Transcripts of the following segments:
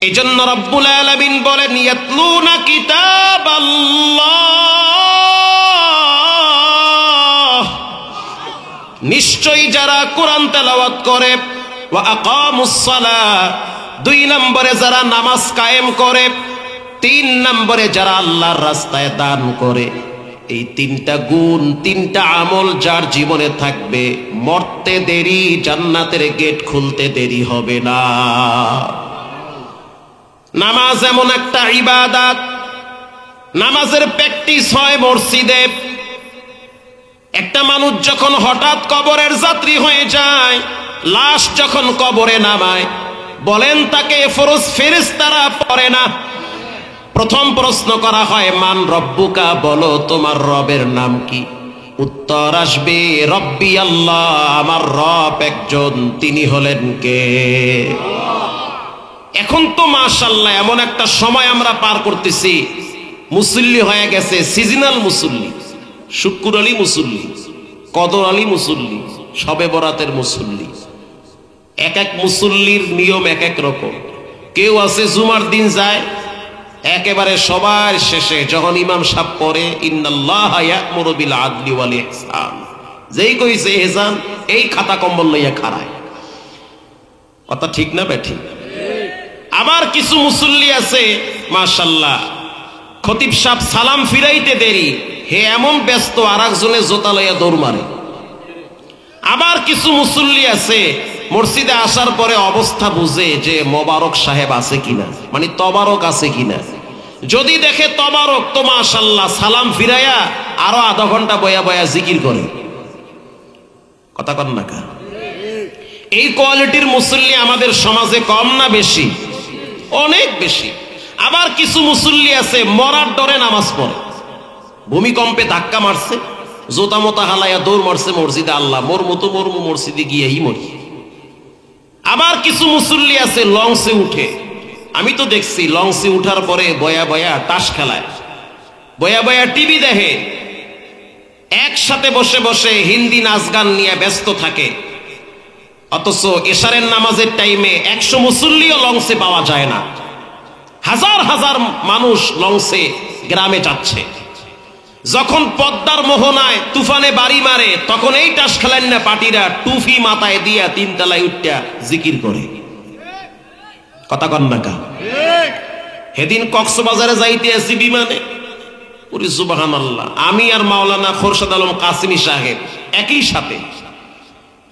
এজন্য রব্বুল আলামিন বলেন ইয়াতলুনা কিতাবাল্লাহ, নিশ্চয়ই যারা কোরআন তেলাওয়াত করে, ওয়া আকামুস সালাহ, 2 নম্বরে যারা নামাজ কায়েম করে, 3 নম্বরে যারা আল্লাহর রাস্তায় দান করে, এই 3টা গুণ 3টা আমল যার জীবনে থাকবে, মরতে দেরি, জান্নাতের গেট খুলতে দেরি হবে না। নামাজ এমন একটা ইবাদত, নামাজের প্র্যাকটিস হয় মসজিদে। একটা মানুষ যখন হঠাৎ কবরের যাত্রী হয়ে যায়, লাশ যখন কবরে নামায়, বলেন তাকে ফেরেশতারা পড়ে না। প্রথম প্রশ্ন করা হয় মান রব্বুকা, বলো তোমার রবের নাম কি? উত্তর আসবে রব্বি আল্লাহ, আমার রব একজন, তিনি হলেন কে? এখন তো মাশাআল্লাহ এমন একটা সময় আমরা পার করতেছি, মুসল্লি হয়ে গেছে সিজনাল মুসল্লি, শুক্র আলী মুসল্লি, কদর আলী মুসল্লি, শবে বরাতের মুসল্লি। এক এক মুসল্লির নিয়ম এক এক রকম। কেউ আছে জুমার দিন যায় একেবারে সবার শেষে, যখন ইমাম সাহেব পড়ে ইন্নাল্লাহা ইয়া'মুরু বিল আদলি ওয়াল ইহসান, যেই কইছে ইহসান, এই খাতা কম্বল লইয়া খাড়ায়। কথা ঠিক না বেঠিক? আবার কিছু মুসল্লি আছে মাশাআল্লাহ, খতিব সাহেব সালাম ফিরাইতে দেরি, হে এমন ব্যস্ত আরেকজনের জোতা লইয়া দৌড় মারে। আবার কিছু মুসল্লি আছে মসজিদে আসার পরে অবস্থা বুঝে যে মোবারক সাহেব আছে কিনা, মানে তবারক আছে কিনা। যদি দেখে তবারক, তো মাশাআল্লাহ সালাম ফিরাইয়া আরো আধা ঘন্টা বয়া বয়া জিকির করে। কথা কন না কা? এই কোয়ালিটির মুসল্লি আমাদের সমাজে কম না বেশি? অনেক বেশি। আবার কিছু মুসল্লি আছে মরার ডরে নামাজ পড়ে, ভূমিকম্পে ধাক্কা মারছে, জোতা মোতা হালাইয়া দৌড় মারছে মসজিদে, আল্লাহ মোর মতো মরমু, মসজিদে গিয়েই মরি। আবার কিছু মুসল্লি আছে লঞ্চে উঠে, আমি তো দেখছি লঞ্চে উঠার পরে বয়া বয়া তাস খেলায়, বয়া বয়া টিভি দেখে, একসাথে বসে বসে হিন্দি নাচ গান নিয়ে ব্যস্ত থাকে। অথচ এশারের নামাজের টাইমে 100 মুসল্লিও লঞ্চে পাওয়া যায় না। হাজার হাজার মানুষ লঞ্চে গ্রামে যাচ্ছে। যখন পদ্মার মোহনায় তুফানে বাড়ি মারে, তখন এই টাস খেলেন না পার্টিরা টুফি মাথায় দিয়া 3 তলায় উঠা জিকির করে। কথা কন না কা? সেদিন কক্সবাজারে যাইতে আছি বিমানে, ওরে সুবহানাল্লাহ, আমি আর মাওলানা খোরশেদ আলম কাসিমি সাহেব একই সাথে।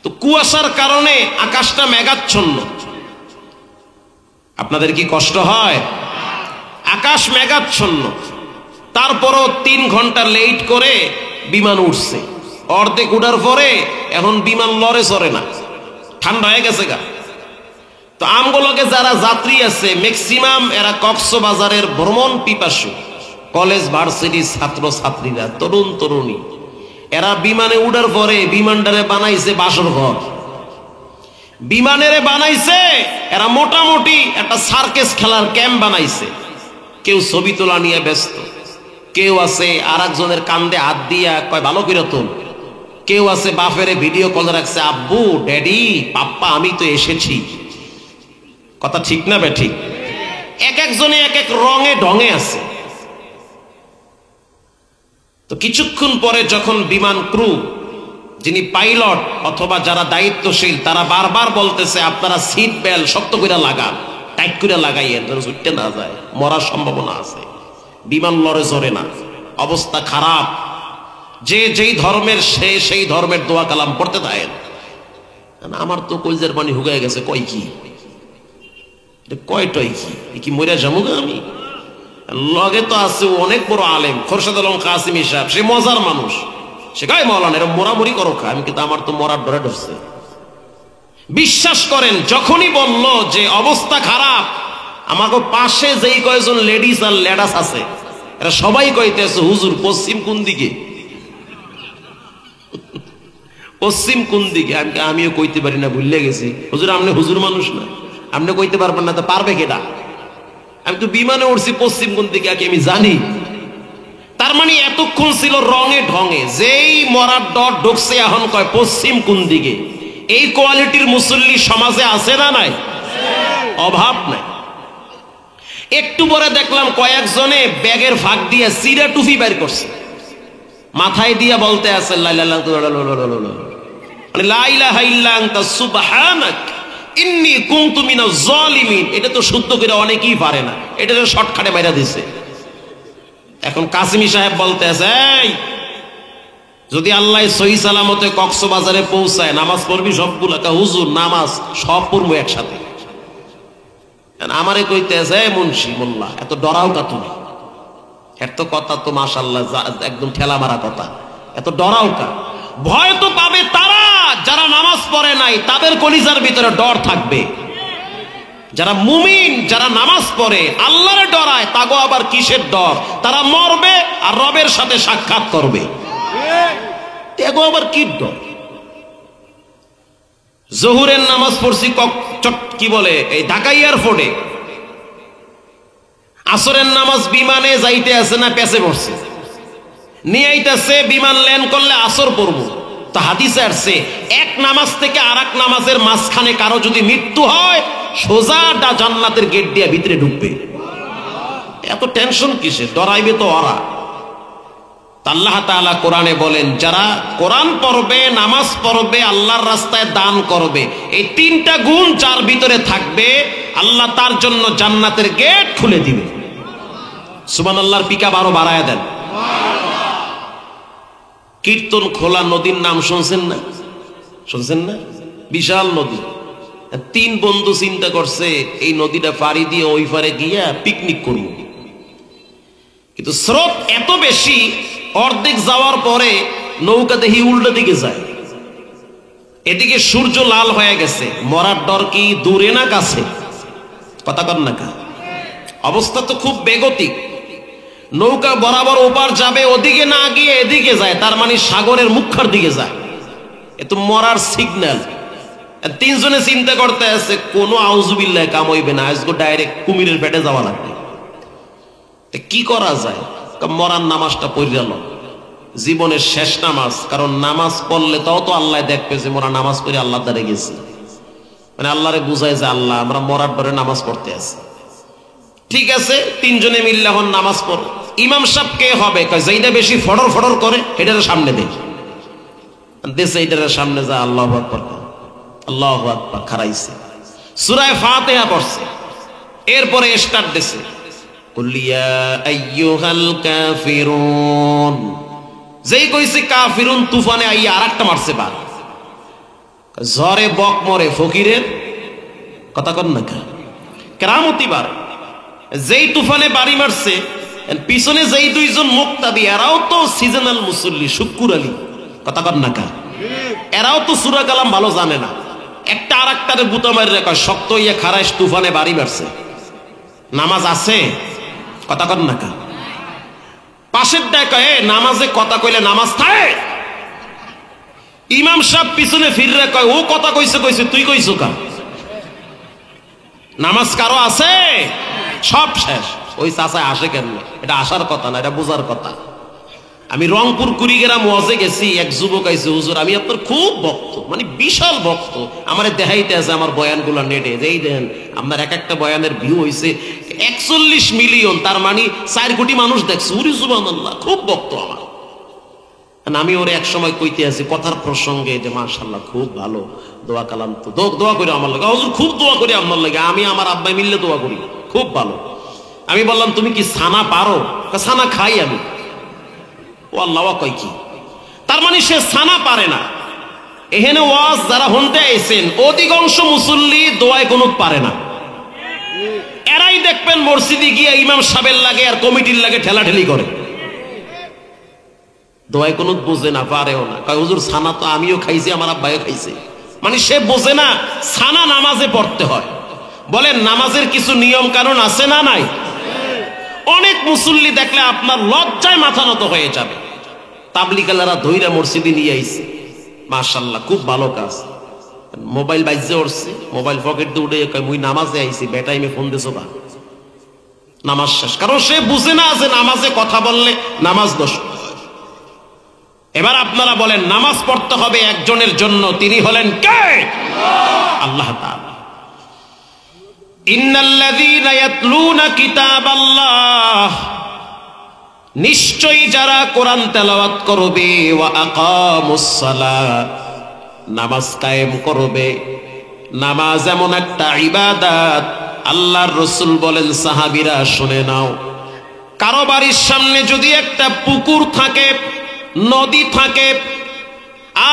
তো কুয়াশার কারণে আকাশটা মেঘাচ্ছন্ন। আপনাদের কি কষ্ট হয়? আকাশ মেঘাচ্ছন্ন, তারপরও 3 ঘন্টা লেট করে বিমান উঠছে। অর্ধেক উঠার পরে এখন বিমান লড়ে চড়ে না, ঠান্ডা হয়ে গেছে গা। তো আমগুলোকে যারা যাত্রী আছে ম্যাক্সিমাম এরা কক্সবাজারের ভ্রমণ পিপাসু, কলেজ ভার্সিটি ছাত্র ছাত্রীরা, তরুণ তরুণী। এরা বিমানে উঠার পরে বিমানটারে বানাইছে বাসর ঘর, বিমানেরে বানাইছে এরা মোটামুটি একটা সার্কেস খেলার ক্যাম্প বানাইছে। কেউ ছবি তোলা নিয়ে ব্যস্ত, কেউ আছে আর একজনের কান্দে হাত দিয়া কয় ভালো করে তোল, কেউ আছে বাপেরে ভিডিও কল রাখছে, আব্বু ড্যাডি পাপ্পা আমি তো এসেছি। কথা ঠিক না বে ঠিক? এক একজনে এক এক রঙে ঢঙে আছে। তো কিছুক্ষণ পরে যখন বিমান ক্রু, যিনি পাইলট অথবা যারা দায়িত্বশীল, তারা বারবার বলতেছে আপনারা সিট বেল্ট শক্ত করে লাগান, টাইট করে লাগাইয়েন যেন ছুটতে না যায়, মরার সম্ভাবনা আছে। বিমান লড়ে চড়ে না, অবস্থা খারাপ। যে যেই ধর্মের সে সেই ধর্মের দোয়া কালাম পড়তে থাকেন। আমার তো কলজের পানি হুগায় গেছে, কয় কি কয়টাই কি মরিয়া যাবো আমি? লগে তো আছে অনেক বড় আলেম খোরশেদ আলম কাসিমি সাহেব, সে মজার মানুষ। সে গায়ে মৌলানা এরকম মোরামুরি করো খা, আমি কিন্তু আমার তো মরার ডরে ডরছে। বিশ্বাস করেন, যখনই বলল যে অবস্থা খারাপ, আমাকে পাশে যেই কয়েকজন লেডিস আর লেডাস আছে এরা সবাই কইতেছে হুজুর পশ্চিম কোন দিকে, পশ্চিম কোন দিকে? আমিও কইতে পারি না, ভুলে গেছি। হুজুর আপনি হুজুর মানুষ না, আপনি কইতে পারবেন না, তো পারবে কেডা? আমি তো বিমানে উঠছি, পশ্চিম কোন দিকে আমি জানি। তার মানে এতক্ষণ ছিল রঙে ঢঙে, যেই মরার ডর ঢুকছে এখন কয় পশ্চিম কোন দিকে। এই কোয়ালিটির মুসল্লি সমাজে আছে না নাই? অভাব নাই। একটু পরে দেখলাম কয়েকজনে ব্যাগের ফাঁক দিয়ে সিরা টুপি বের করছে, মাথায় দিয়ে বলতে আছে লা ইলাহা ইল্লা আনতা সুবহানাক ইন্নী কুনতু মিনাজ জালিমিন। এটা তো শুদ্ধ করে অনেকেই পারে না, এটা তো শর্টকাটে বাইরা দিছে। এখন কাসিমি সাহেব বলতে আছে, এই যদি আল্লাহ সহি সালামতে কক্সবাজারে পৌঁছায় নামাজ পড়বি সবগুলা? হুজুর নামাজ সব পড়বো একসাথে। আমারে কইতে আছে, মুন্সি মোল্লা এত ডরাও কা তুমি? এত কথা তো মাশাআল্লাহ একদম ঠেলা মারা কথা, এত ডরাও কা? ভয় তো পাবে তারা যারা নামাজ পড়ে নাই, তাদের কলিজার ভিতরে ডর থাকবে। যারা মুমিন, যারা নামাজ পড়ে, আল্লাহরে ডরায়, তাগো আবার কিসের ডর? তারা মরবে আর রবের সাথে সাক্ষাৎ করবে, তাগো আবার কি ডর? জোহরের নামাজ পড়ছি কি বলে এই ঢাকা এয়ারপোর্টে, আসরের নামাজ বিমানে যাইতে আছে না পেছে পড়ছে, নিয়ে আইতেছে বিমান ল্যান্ড করলে আসর পড়বো। তো হাদিসে আসছে এক নামাজ থেকে আর এক নামাজের মাঝখানে কারো যদি মৃত্যু হয়, সোজাটা জান্নাতের গেট দিয়ে ভিতরে ঢুকবে। এত টেনশন কিসের? ডরাইবে তো ওরা। আল্লাহ তাআলা কোরআনে বলেন, যারা কোরআন পড়বে, নামাজ পড়বে, আল্লাহর রাস্তায় দান করবে, এই তিনটা গুণ যার ভিতরে থাকবে, আল্লাহ তার জন্য জান্নাতের গেট খুলে দিবে। সুবহানাল্লাহর পিকা আরো বাড়ায় দেন। কীর্তন খোলা নদীর নাম শুনছেন না? শুনছেন না? বিশাল নদী। তিন বন্ধু চিন্তা করছে এই নদীটা পাড়ি দিয়ে ওই পারে গিয়া পিকনিক করব, কিন্তু স্রোত এত বেশি, অর্ধেক যাওয়ার পরে নৌকা দেখি উল্টো দিকে যায়। এদিকে সূর্য লাল হয়ে গেছে, মরার ডর কি দূরে না কাছে? কথা কন না কা? অবস্থা তো খুব বেগতিক। নৌকা বরাবর ওপার যাবে, ওদিকে না গিয়ে এদিকে যায়, তার মানে সাগরের মুখার দিকে যায়। এ তো মরার সিগন্যাল। তিনজনে চিন্তা করতে আছে কোনো আউযুবিল্লাহ কাম হইবে না, আজকে ডাইরেক্ট কুমিরের পেটে যাওয়া লাগবে। কি করা যায়? মরার নামাজটা পড়ে গেল, জীবনের শেষ নামাজ। কারণ নামাজ পড়লে তাও তো আল্লাহ দেখবে যে মোরা নামাজ পড়ে আল্লাহ দ্বারে গেছি, মানে আল্লাহরে বুঝায় যে আল্লাহ আমরা মরার পরে নামাজ পড়তে আছি। ঠিক আছে, তিনজনে মিললে এখন নামাজ পড়ো। ইমাম সাহেব কে হবে? যেইটা বেশি ফড়র ফড়র করে এটার সামনে দেয়, দেশে এটার সামনে যা আল্লাহু আকবার, আল্লাহু আকবার খারাইছে, সূরা ফাতিহা পড়ছে, এরপরে স্টার্ট দিছে কুল ইয়া আইয়ুহাল কাফিরুন। যেই কইছে কাফিরুন, তুফানে আইয়া আরেকটা মারছে বার। ঝড়ে বক মরে ফকিরের কথা কন না কা? কেরামতি বার। যেই তুফানে বাড়ি মারছে, পিছনে যেই দুইজন মুক্তাদি, এরাও তো সিজনাল মুসল্লি, শুক্কুর আলী, কথা কন না কা? এরাও তো সূরা কালাম ভালো জানে না, একটা আর একটারে বুতা মারি রেখা শক্ত ইয়ে খারাইশ তুফানে বাড়ি মারছে। নামাজ আছে? কথা কন না কা? পাশের দেখা নামাজে কথা কইলে নামাজ থাকে? ইমাম সাহেব পিছনে ফিরে কয়, ও কথা কইছে কইছে, তুই কইছো কা? নামাজ কারো আছে? সব শেষ। ওই চাচায় আসে কেন? এটা আসার কথা না, এটা বোঝার কথা। আমি রংপুর কুড়িগ্রাম ওয়াজে গেছি, এক যুবক আইছে, হুজুর আমি আপনার খুব ভক্ত, মানে বিশাল ভক্ত। আমার দেখাইতে আছে আমার বয়ানগুলো নেটে, যেই দেন আপনার এক একটা বয়ানের ভিউ হইছে 41 মিলিয়ন, তার মানে 4 কোটি মানুষ দেখছে। উরি সুবহানাল্লাহ, খুব ভক্ত আমার। আমি ওরে এক সময় কইতে আছি কথার প্রসঙ্গে যে মাশাআল্লাহ খুব ভালো, দোয়া কালাম তো দোয়া করে আমার লাগে, হুজুর খুব দোয়া করি আপনার লাগে, আমি আমার আব্বাই মিললে দোয়া করি, খুব ভালো। আমি বললাম তুমি কি ছানা পারো? ছানা খাই আমি। ও আল্লাহ কয় কি? তার মানে সে ছানা পারে না। এখানে ওয়াজ যারা হনতে আইছেন, অধিকাংশ মুসল্লি দোয়ায় কুনুত পারে না। এরাই দেখবেন মসজিদে গিয়ে ইমাম সাহেবের লাগে আর কমিটির লাগে ঠেলাঠেলি করে, দোয়ায় কুনুত বোঝে না, পারেও না। কয় হুজুর ছানা তো আমিও খাইছি, আমার আব্বাইও খাইছে। মানে সে বোঝে না ছানা নামাজে পড়তে হয়। বলেন নামাজের কিছু নিয়ম কানুন আছে না নাই? অনেক মুসল্লি দেখলে আপনার লজ্জায় মাথা নত হয়ে যাবে। তাবলিগালারা ধইরা মসজিদে নিয়ে আইছে, মাশাআল্লাহ খুব ভালো কাজ। মোবাইল বাইজে উঠছে, মোবাইল পকেট দিয়ে উঠে কয় মুই নামাজে আইছি, বেটাইমে ফোন দিছো বা? নামাজ শেষ। কারণ সে বুঝে না যে নামাজে কথা বললে নামাজ নষ্ট। এবার আপনারা বলেন নামাজ পড়তে হবে একজনের জন্য, তিনি হলেন কে? আল্লাহ তাআলা। ইন্নাল্লাযীনা ইয়াতলুনা কিতাবাল্লাহ, নিশ্চয়ই যারা কোরআন তেলাওয়াত করবে, ওয়া আকামুস সালাত, নামাজ কায়েম করবে। নামাজ এমন একটা ইবাদত, আল্লাহর রাসূল বলেন সাহাবীরা শুনে নাও, কারো বাড়ির সামনে যদি একটা পুকুর থাকে, নদী থাকে,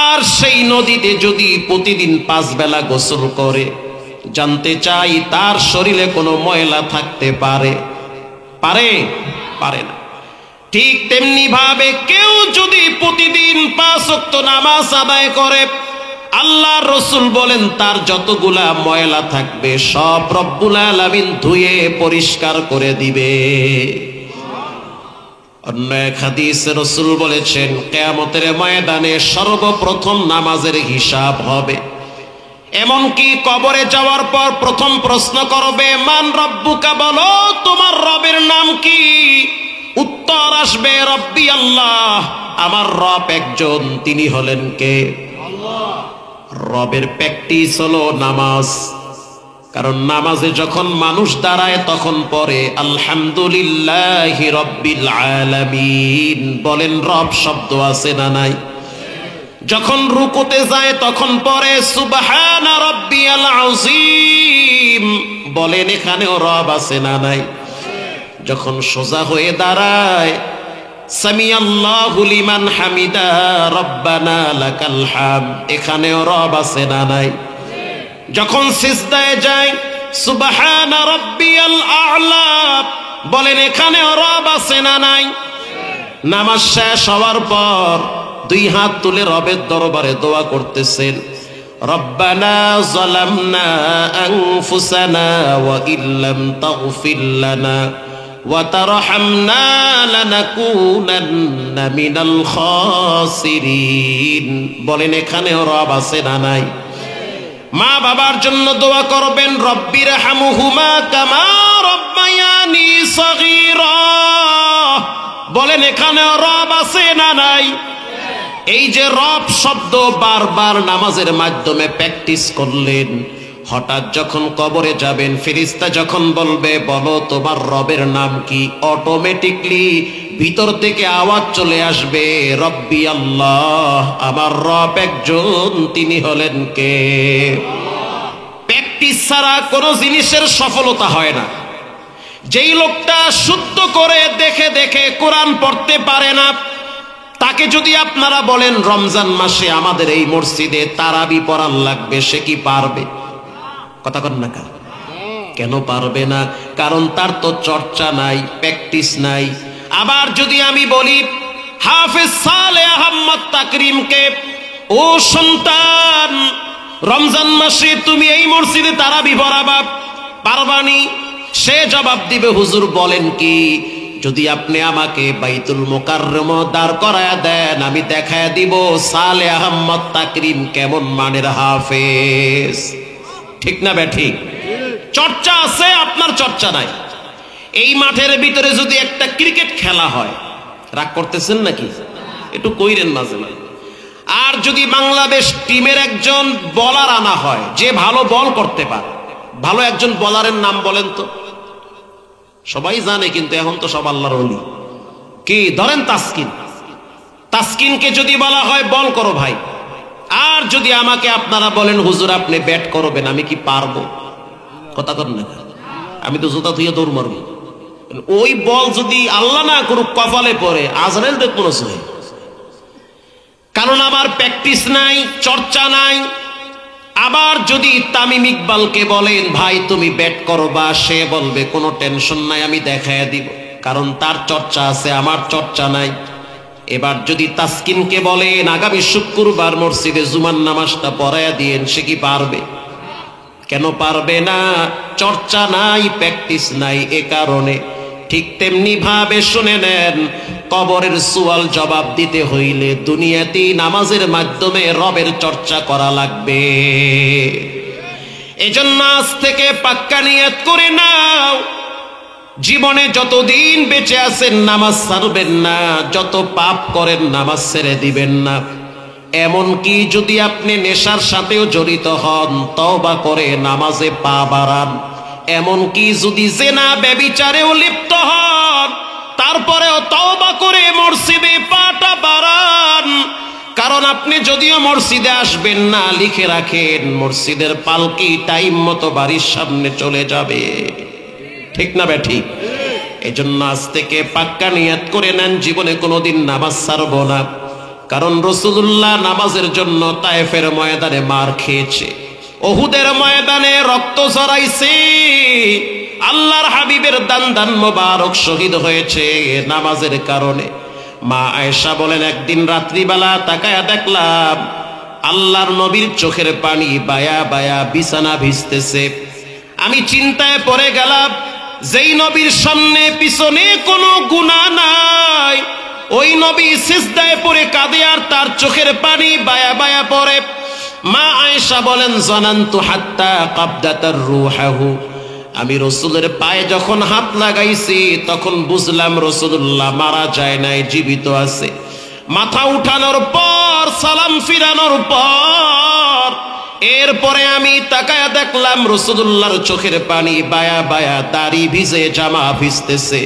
আর সেই নদীতে যদি প্রতিদিন 5 বেলা গোসল করে, জানতে চাই তার শরীরে কোনো ময়লা থাকতে পারে? পারে না। ঠিক তেমনি ভাবে কেউ যদি প্রতিদিন 5 ওয়াক্ত নামাজ আদায় করে, আল্লাহর রাসূল বলেন তার যতগুলা ময়লা থাকবে সব রব্বুল আলামিন ধুয়ে পরিষ্কার করে দিবে। অন্য এক হাদিসে রাসূল বলেছেন, কিয়ামতের ময়দানে সর্বপ্রথম নামাজের হিসাব হবে। এমনকি কবরে যাওয়ার পর প্রথম প্রশ্ন করবে, মান রব্বুকা, বলো তোমার রবের নাম কি? উত্তর আসবে, রব্বি আল্লাহ, আমার রব একজন, তিনি হলেন কে? আল্লাহ। রবের প্র্যাকটিস হলো নামাজ। কারণ নামাজে যখন মানুষ দাঁড়ায় তখন পড়ে আলহামদুলিল্লাহি রব্বিল আলামিন, বলেন রব শব্দ আছে না নাই? যখন রুকুতে যায় তখন পড়ে সুবহানা রাব্বিয়াল আযীম, বলেন এখানেও রব আছে না নাই? যখন সোজা হয়ে দাঁড়ায় সামিআল্লাহু লিমান হামিদা রব্বানা লাকাল হামদ, এখানেও রব আছে না নাই? যখন সিজদায় যায় সুবহানা রাব্বিয়াল আ'লা, বলেন এখানেও রব আছে না নাই? নামাজ শেষ হওয়ার পর 2 হাত তুলে রবের দরবারে দোয়া করতেছেন, রব্বানা যালামনা আনফুসানা ওয়া ইল্লাম তাগফির লানা ওয়া তারহামনা লানাকুনান্না মিনাল খাসিরিন, বলেন এখানেও রব আছে না নাই? মা বাবার জন্য দোয়া করবেন, রব্বির হামহুমা কামা রব্বায়ানি সগীরা, বলেন এখানেও রব আছে না নাই? এই যে রব শব্দ বারবার নামাজের মাধ্যমে প্র্যাকটিস করলেন, হঠাৎ যখন কবরে যাবেন ফেরেশতা যখন বলবে বলো তোমার রবের নাম কি, অটোমেটিকলি ভিতর থেকে আওয়াজ চলে আসবে, রব্বি আল্লাহ, আমার রব একজন, তিনি হলেন কে? প্র্যাকটিস ছাড়া কোনো জিনিসের সফলতা হয় না। যেই লোকটা শুদ্ধ করে দেখে দেখে কোরআন পড়তে পারে না, তাকে যদি আপনারা বলেন রমজান মাসে আমাদের এই মসজিদে তারাবি পড়ার লাগবে, সে কি পারবে? কথা কন না কেন পারবে না? কারণ তার তো চর্চা নাই, প্র্যাকটিস নাই। আবার যদি আমি বলি হাফেজ সালেহ আহমদ তাকরিমকে, ও সন্তান রমজান মাসে তুমি এই মসজিদে তারাবি পড়াবা, পারবানি? সে জবাব দিবে, হুজুর বলেন কি, যদি আপনি আমাকে বাইতুল মুকাররমে দাঁড় করায় দেন, আমি দেখায় দিব সালেহ আহমদ তাকরিম কেমন মানের হাফেজ। ঠিক না ব্যাঠিক? চর্চা আছে, আপনার চর্চা নাই। এই মাঠের ভিতরে যদি একটা ক্রিকেট খেলা হয়, রাগ করতেছেন নাকি? একটু কইরেন মাঝে মাঝে। আর যদি বাংলাদেশ টিমের একজন বলার আনা হয় যে ভালো বল করতে পারে, ভালো একজন বলারের নাম বলেন তো। সবাই জানে কিন্তু এখন তো সব আল্লাহর ওলি। কি ধরেন তাসকিন, তাসকিনকে যদি বলা হয় বল করো ভাই, আর যদি আমাকে আপনারা বলেন হুজুর আপনি ব্যাট করবেন, আমি কি পারবো? কথা কর না, আমি তো জুতা ধুয়ে দৌড় মারবো। ওই বল যদি আল্লাহ না করুক কপালে পড়ে, আজরাইল দেখবো না সহে। কারণ আমার প্র্যাকটিস নাই, চর্চা নাই। আবার যদি তামিম ইকবালকে বলেন ভাই তুমি ব্যাট করবা, সে বলবে কোনো টেনশন নাই, আমি দেখায় দিব, কারণ তার চর্চা আছে, আমার চর্চা নাই। এবার যদি তাসকিনকে বলেন আগামী শুক্রবার মসজিদে জুমার নামাজটা পড়ায়া দিয়েন, সে কি পারবে? কেন পারবে না? চর্চা নাই, প্র্যাকটিস নাই, এ কারণে। ঠিক তেমনি ভাবে শুনে নেন, কবরের সুয়াল জবাব দিতে হইলে দুনিয়াতেই নামাজের মাধ্যমে রবের চর্চা করা লাগবে। এজন্য আজ থেকে পাক্কা নিয়ত করে নাও, জীবনে যতদিন বেঁচে আছেন নামাজ ছাড়বেন না, যত পাপ করেন নামাজ ছেড়ে দিবেন না। এমনকি যদি আপনি নেশার সাথেও জড়িত হন, তওবা করে নামাজে পা বাড়ান। এমনকি যদি জেনা ব্যভিচারেও লিপ্ত হন, তারপরেও তওবা করে মসজিদে পাটা বাড়ান। কারণ আপনি যদিও মসজিদে আসবেন না, লিখে রাখেন মসজিদের পালকি টাইম মতো বাড়ির সামনে চলে যাবে। ঠিক না ঠিক? এই জন্য আজ থেকে পাক্কা নিয়ত করে নেন, জীবনে কোনোদিন নামাজ ছাড়বো না। কারণ রাসূলুল্লাহ নামাজের জন্য তায়েফের ময়দানে মার খেয়েছে, উহুদের ময়দানে রক্ত ঝরাইছে, আল্লাহর হাবিবের দান মোবারক শহীদ হয়েছে নামাজের কারণে। মা আয়েশা বলেন, একদিন রাত্রিবেলা তাকায়া দেখলাম আল্লাহর নবীর চোখের পানি বায়া বায়া বিছানা ভিজতেছে। আমি চিন্তায় পড়ে গেলাম, যেই নবীর সামনে পিছনে কোনো গুনাহ নাই, ওই নবী সিজদায় পড়ে কাঁদে আর তার চোখের পানি বায়া বায়া পড়ে। মা আয়েশা বলেন, জানান্তু হাত্তা কাবদাতার রূহাহু, আমি রাসূলের পায়ে যখন হাত লাগাইছি তখন বুঝলাম রাসূলুল্লাহ মারা যায় নাই, জীবিত আছে। মাথা উঠানোর পর, সালাম ফিরানোর পর, এরপরে আমি তাকায়া দেখলাম রাসূলুল্লাহর চোখের পানি বায়া বায়া, দাড়ি ভিজে, জামা ভিজতেছে।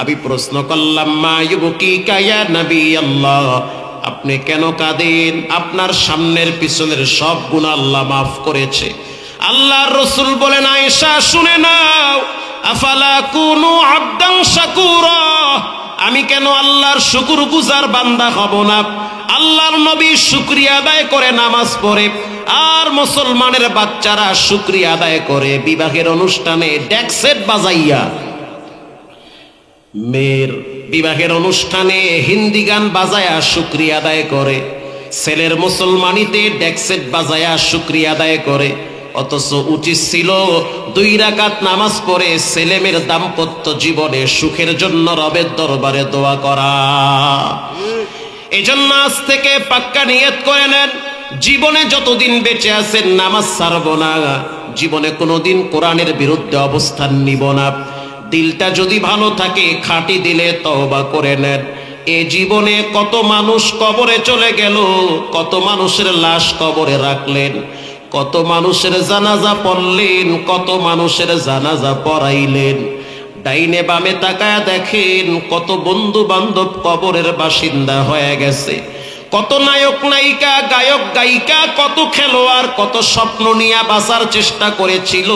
আমি প্রশ্ন করলাম, মা ইউবকিকা ইয়া নবী আল্লাহ, আপনি কেন কাঁদেন? আপনার সামনের পিছনের সব গুনাহ আল্লাহ মাফ করেছে। আল্লাহর রাসূল বলেন, আয়েশা শুনে নাও, আফালা কুনু আবদান শাকুরা, আমি কেন আল্লাহর শুকরগুজার বান্দা হব না? আল্লাহর নবী শুকরিয়া আদায় করে নামাজ পড়ে, আর মুসলমানের বাচ্চারা শুকরিয়া আদায় করে বিবাহের অনুষ্ঠানে ডেক সেট বাজাইয়া, মেয়ের বিবাহের অনুষ্ঠানে হিন্দি গান বাজায়া শুকরিয়া আদায় করে, ছেলের মুসলমানিতে ডেক সেট বাজায়া শুকরিয়া আদায় করে। অথচ উচিত ছিল 2 রাকাত নামাজ পড়ে ছেলেমেয়ের দাম্পত্য জীবনে সুখের জন্য রবের দরবারে দোয়া করা। এজন্য আজ থেকে পাক্কা নিয়ত করে নেন, জীবনে যতদিন বেঁচে আছেন নামাজ ছাড়বো না, জীবনে কোনোদিন কোরআনের বিরুদ্ধে অবস্থান নিব না। দিলটা যদি ভালো থাকে, খাঁটি দিলে তওবা করে নেন। এ জীবনে কত মানুষ কবরে চলে গেল, কত মানুষের লাশ কবরে রাখলেন, কত মানুষের জানাজা পড়লেন, কত মানুষের জানাজা পড়াইলেন। ডাইনে বামে তাকায়া দেখেন কত বন্ধু বান্ধব কবরের বাসিন্দা হয়ে গেছে, কত নায়ক নায়িকা, গায়ক গায়িকা, কত খেলোয়াড়, কত স্বপ্ন নিয়ে বাঁচার চেষ্টা করেছিল,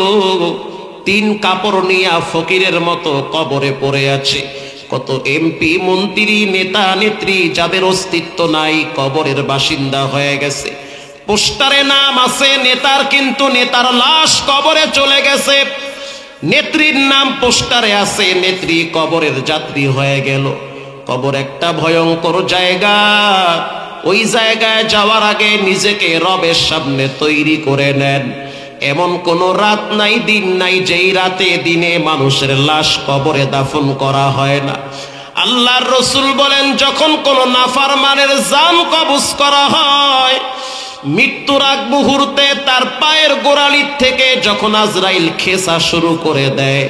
3 কাপড় নিয়ে ফকিরের মতো কবরে পড়ে আছে। কত এমপি, মন্ত্রী, নেতা নেত্রী যাদের অস্তিত্ব নাই, কবরের বাসিন্দা হয়ে গেছে। পোস্টারে নাম আছে নেতার, কিন্তু নেতার লাশ কবরে চলে গেছে। নেত্রীর নাম পোস্টারে আছে, নেত্রী কবরের যাত্রী হয়ে গেল। কবর একটা ভয়ঙ্কর জায়গা, ওই জায়গায় যাওয়ার আগে নিজেকে রবের সামনে তৈরি করে নেন। এমন কোন রাত নাই, দিন নাই যেই রাতে দিনে মানুষের লাশ কবরে দাফন করা হয় না। আল্লাহর রাসূল বলেন, যখন কোন নাফরমানের জান কবজ করা হয়, মৃত্যুর আগ মুহূর্তে তার পায়ের গোড়ালির থেকে যখন আজরাইল খেসা শুরু করে দেয়,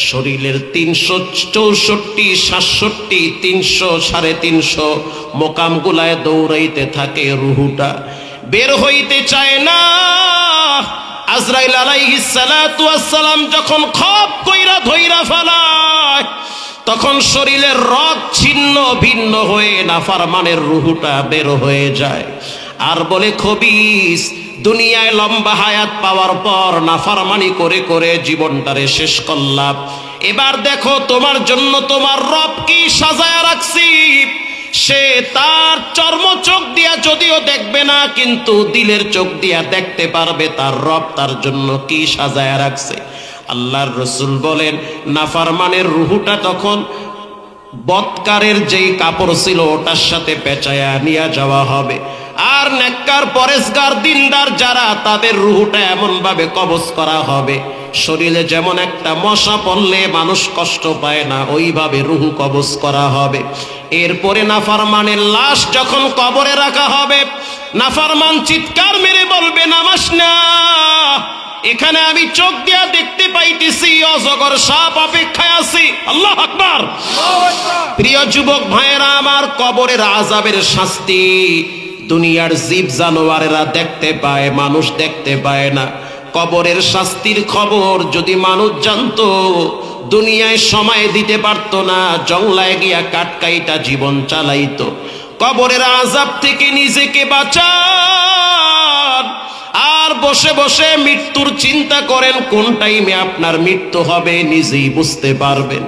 শরীরের 364, 67, 300, 350 মোকামগুলায় দৌড়াইতে থাকে। রুহুটা বের হইতে চায় না। আজরাইল আলাইহিস সালাতু ওয়াস সালাম যখন খপ কইরা ধইরা ফেলায়, তখন শরীরের রগ ছিন্ন ভিন্ন হয়ে নাফরমানের রুহুটা বের হয়ে যায়। আর বলে, খবিস, দুনিয়ায় লম্বা হায়াত পাওয়ার পর নাফরমানি করে করে জীবনটারে শেষ করলাম। এবার দেখো তোমার জন্য তোমার রব কি সাজায়া রাখছি। সে তার চর্ম চোখ দিয়া যদিও দেখবে না, কিন্তু দিলের চোখ দিয়া দেখতে পারবে তার রব তার জন্য কি সাজায়া রাখছে। আল্লাহর রাসূল বলেন, নাফরমানের রুহুটা তখন বৎকারের যেই কাপড় ছিল ওটার সাথে পেঁচায়া নিয়ে যাওয়া হবে। আর নেককার, পরেশগার, দিনদার যারা, তাদের রুহুটা এমন ভাবে কবজ করা হবে, শরীরে যেমন একটা মশা পড়লে মানুষ কষ্ট পায় না, ওইভাবে রুহু কবজ করা হবে। এরপরে নাফরমানের লাশ যখন কবরে রাখা হবে, নাফরমান চিৎকার মেরে বলবে, নামাস না, এখানে আমি চোখ দিয়া দেখতে পাইতেছি অজগর সাপ অপেক্ষায় আছি। আল্লাহু আকবার। প্রিয় যুবক ভাইয়েরা আমার, কবরের আযাবের শাস্তি দুনিয়ার জীব জানোয়ারেরা দেখতে পায়, মানুষ দেখতে পায় না। কবরের শাস্তির খবর যদি মানুষ জানতো, দুনিয়ায় সময় দিতে পারতো না, জংলায় গিয়া কাটকাইটা জীবন চালাইতো। কবরের আযাব থেকে নিজেকে বাঁচান, আর বসে বসে মৃত্যুর চিন্তা করেন, কোন টাইমে আপনার মৃত্যু হবে নিজেই বুঝতে পারবেন।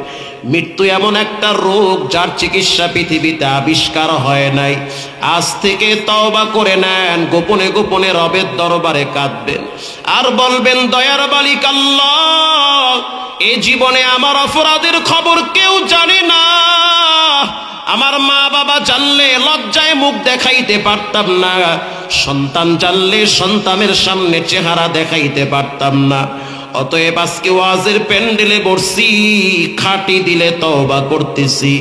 মৃত্যু এমন একটা রোগ যার চিকিৎসা পৃথিবীতে আবিষ্কার হয় নাই। আজ থেকে তওবা করে নেন, গোপনে গোপনে রবের দরবারে কাঁদবেন আর বলবেন, দয়ার মালিক আল্লাহ, এই জীবনে আমার অপরাধের খবর কেউ জানে না। আমার মা বাবা জানলে লজ্জায় মুখ দেখাইতে পারতাম না, সন্তান জানলে সন্তানের সামনে চেহারা দেখাইতে পারতাম না। অতএব আজকে ওয়াজের প্যান্ডেলে বসছি, খাটি দিলে তওবা করতেছি।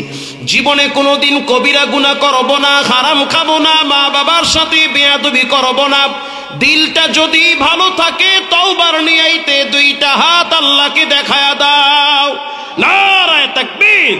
জীবনে কোনোদিন কবিরা গুনাহ করব না, হারাম খাবো না, মা বাবার সাথে বেয়াদবি করব না। দিলটা যদি ভালো থাকে তওবার নিয়াইতে দুইটা হাত আল্লাহকে দেখায়া দাও। নারায়ে তাকবীর।